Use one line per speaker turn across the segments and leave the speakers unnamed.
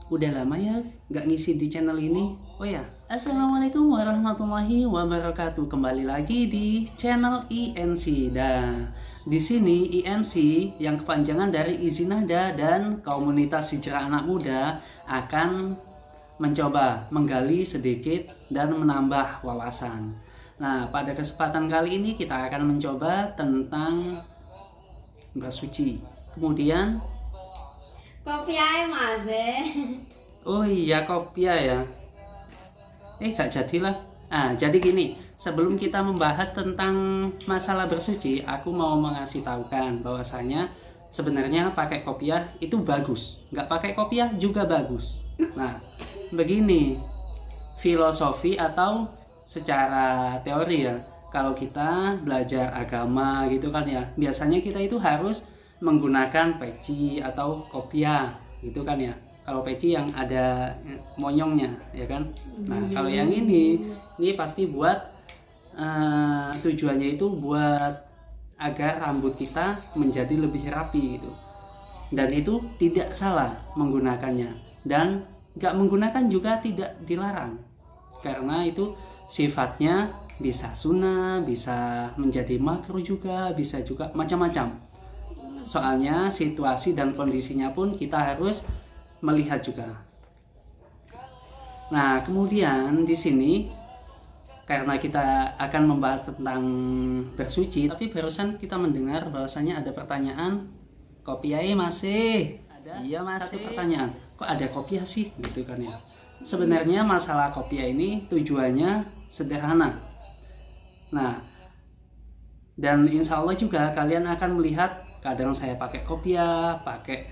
Udah lama ya nggak ngisi di channel ini. Oh ya, Assalamualaikum warahmatullahi wabarakatuh. Kembali lagi di channel INC. Dan di sini INC yang kepanjangan dari Izinada dan Komunitas Hijrah Anak Muda akan mencoba menggali sedikit dan menambah wawasan. Nah, pada kesempatan kali ini kita akan mencoba tentang bersuci. Kemudian
Kopiah Mas.
oh iya, kopiah ya. Gak jadilah. Jadi gini, sebelum kita membahas tentang masalah bersuci, aku mau mengasih tahukan bahwasanya sebenarnya pakai kopiah itu bagus, nggak pakai kopiah juga bagus. Nah, begini filosofi atau secara teori ya. Kalau kita belajar agama gitu kan ya, biasanya kita itu harus menggunakan peci atau kopiah gitu kan ya. Kalau peci yang ada monyongnya ya kan. Nah, kalau yang ini pasti buat tujuannya itu buat agar rambut kita menjadi lebih rapi gitu. Dan itu tidak salah menggunakannya, dan nggak menggunakan juga tidak dilarang, karena itu sifatnya bisa sunnah, bisa menjadi makruh juga, bisa juga macam-macam. Soalnya situasi dan kondisinya pun kita harus melihat juga. Nah, kemudian di sini karena kita akan membahas tentang bersuci, tapi barusan kita mendengar bahwasanya ada pertanyaan, kopiah masih ada. Iya, masih. Satu pertanyaan, kok ada kopiah sih gitu kan ya. Sebenarnya masalah kopiah ini tujuannya sederhana. Nah, dan insya Allah juga kalian akan melihat kadang saya pakai kopiah, pakai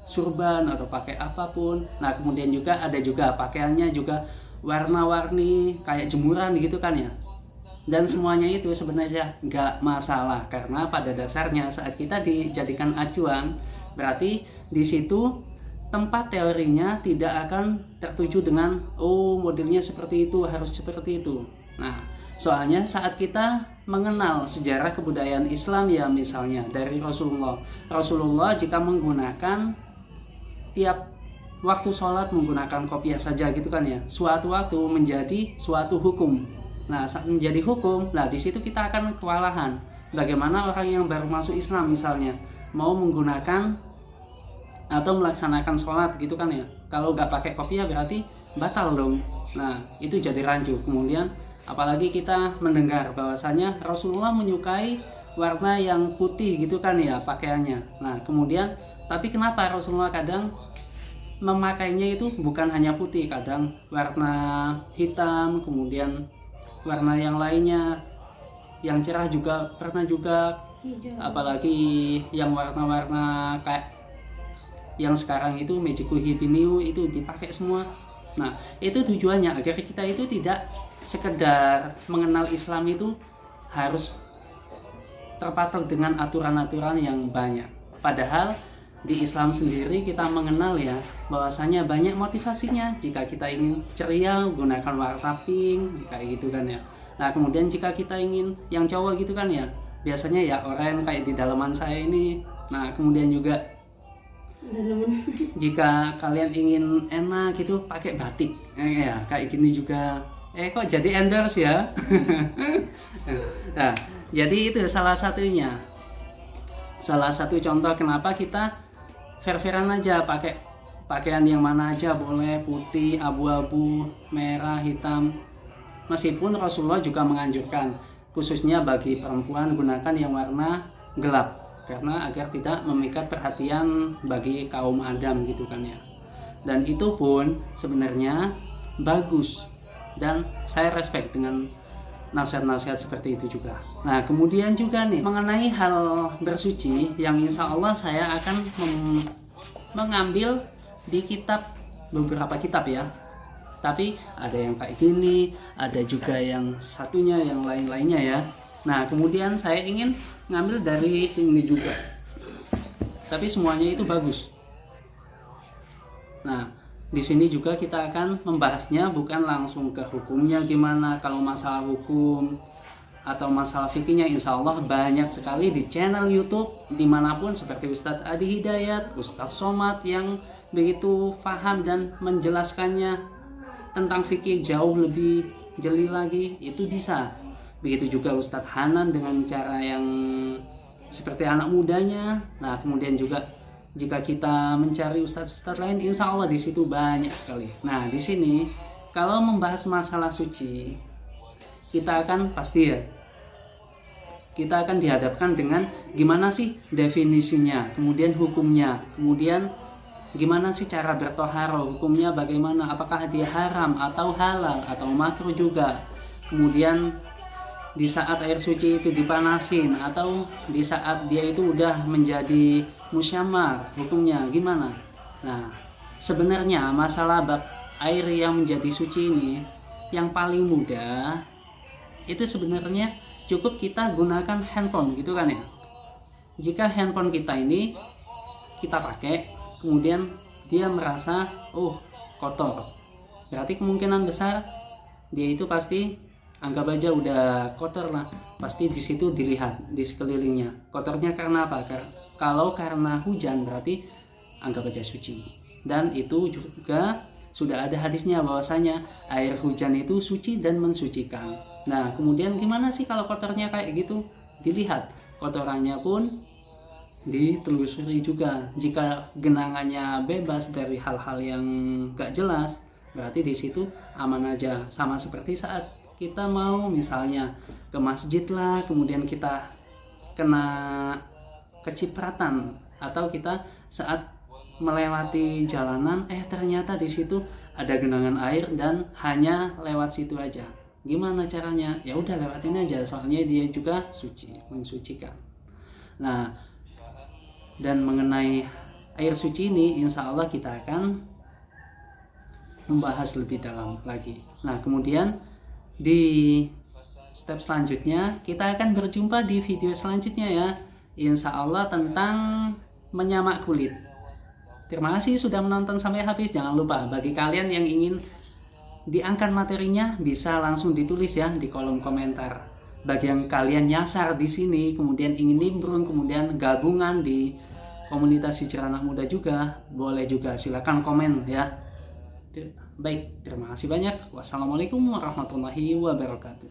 surban atau pakai apapun. Nah, kemudian juga ada juga pakaiannya juga warna-warni kayak jemuran gitu kan ya. Dan semuanya itu sebenarnya nggak masalah, karena pada dasarnya saat kita dijadikan acuan, berarti di situ tempat teorinya tidak akan tertuju dengan modelnya seperti itu, harus seperti itu. Nah, soalnya saat kita mengenal sejarah kebudayaan Islam ya, misalnya dari Rasulullah jika menggunakan tiap waktu sholat menggunakan kopiah saja gitu kan ya, suatu waktu menjadi suatu hukum. Nah, saat menjadi hukum, nah di situ kita akan kewalahan. Bagaimana orang yang baru masuk Islam misalnya mau menggunakan atau melaksanakan sholat gitu kan ya, kalau nggak pakai kopiah berarti batal dong. Nah, itu jadi rancu. Kemudian apalagi kita mendengar bahwasanya Rasulullah menyukai warna yang putih gitu kan ya pakaiannya. Nah, kemudian tapi kenapa Rasulullah kadang memakainya itu bukan hanya putih, kadang warna hitam, kemudian warna yang lainnya yang cerah juga pernah juga, apalagi yang warna-warna kayak yang sekarang itu Mejiku Hibiniu itu dipakai semua. Nah, itu tujuannya agar kita itu tidak sekedar mengenal Islam itu harus terpatok dengan aturan-aturan yang banyak. Padahal di Islam sendiri kita mengenal ya bahwasanya banyak motivasinya. Jika kita ingin ceria gunakan warna pink kayak gitu kan ya. Nah, kemudian jika kita ingin yang cowok gitu kan ya, biasanya ya oranye kayak di dalaman saya ini. Nah, kemudian juga jika kalian ingin enak gitu pakai batik ya kayak gini juga. Kok jadi endorse ya. Nah, jadi itu salah satunya, salah satu contoh kenapa kita fair-fairan aja, pakai pakaian yang mana aja boleh, putih, abu-abu, merah, hitam. Meskipun Rasulullah juga menganjurkan khususnya bagi perempuan gunakan yang warna gelap, karena agar tidak memikat perhatian bagi kaum Adam gitu kan ya. Dan itu pun sebenarnya bagus, dan saya respect dengan nasihat-nasihat seperti itu juga. Nah, kemudian juga nih mengenai hal bersuci yang insya Allah saya akan mengambil di kitab, beberapa kitab ya. Tapi ada yang kayak gini, ada juga yang satunya, yang lain-lainnya ya. Nah, kemudian saya ingin ngambil dari sini juga. Tapi semuanya itu bagus. Nah, di sini juga kita akan membahasnya bukan langsung ke hukumnya gimana. Kalau masalah hukum atau masalah fikihnya insya Allah banyak sekali di channel YouTube dimanapun, seperti Ustadz Adi Hidayat, Ustadz Somad yang begitu paham dan menjelaskannya tentang fikih jauh lebih jeli lagi, itu bisa. Begitu juga Ustadz Hanan dengan cara yang seperti anak mudanya. Nah kemudian juga jika kita mencari ustadz-ustadz lain, insya Allah di situ banyak sekali. Nah di sini kalau membahas masalah suci, kita akan pasti ya, kita akan dihadapkan dengan gimana sih definisinya, kemudian hukumnya, kemudian gimana sih cara bertoharo, hukumnya bagaimana, apakah dia haram atau halal atau makruh juga, kemudian di saat air suci itu dipanasin atau di saat dia itu udah menjadi musyamar, hukumnya gimana. Nah sebenarnya masalah bab air yang menjadi suci ini yang paling mudah itu sebenarnya cukup kita gunakan handphone gitu kan ya. Jika handphone kita ini kita pakai kemudian dia merasa kotor, berarti kemungkinan besar dia itu pasti, anggap aja udah kotor lah, pasti di situ dilihat di sekelilingnya kotornya karena apa. Kalau karena hujan berarti anggap aja suci. Dan itu juga sudah ada hadisnya bahwasanya air hujan itu suci dan mensucikan. Nah kemudian gimana sih kalau kotornya kayak gitu, dilihat kotorannya pun ditelusuri juga. Jika genangannya bebas dari hal-hal yang gak jelas, berarti di situ aman aja. Sama seperti saat kita mau misalnya ke masjid lah, kemudian kita kena kecipratan, atau kita saat melewati jalanan ternyata di situ ada genangan air dan hanya lewat situ aja, gimana caranya? Ya udah lewatin aja, soalnya dia juga suci, mensucikan. Nah dan mengenai air suci ini insya Allah kita akan membahas lebih dalam lagi. Nah kemudian di step selanjutnya kita akan berjumpa di video selanjutnya ya, insya Allah tentang menyamak kulit. Terima kasih sudah menonton sampai habis. Jangan lupa bagi kalian yang ingin diangkat materinya bisa langsung ditulis ya di kolom komentar. Bagi yang kalian nyasar di sini kemudian ingin nimbrung, kemudian gabungan di komunitas hijrah anak muda juga, boleh juga, silakan komen ya. Baik, terima kasih banyak. Wassalamualaikum warahmatullahi wabarakatuh.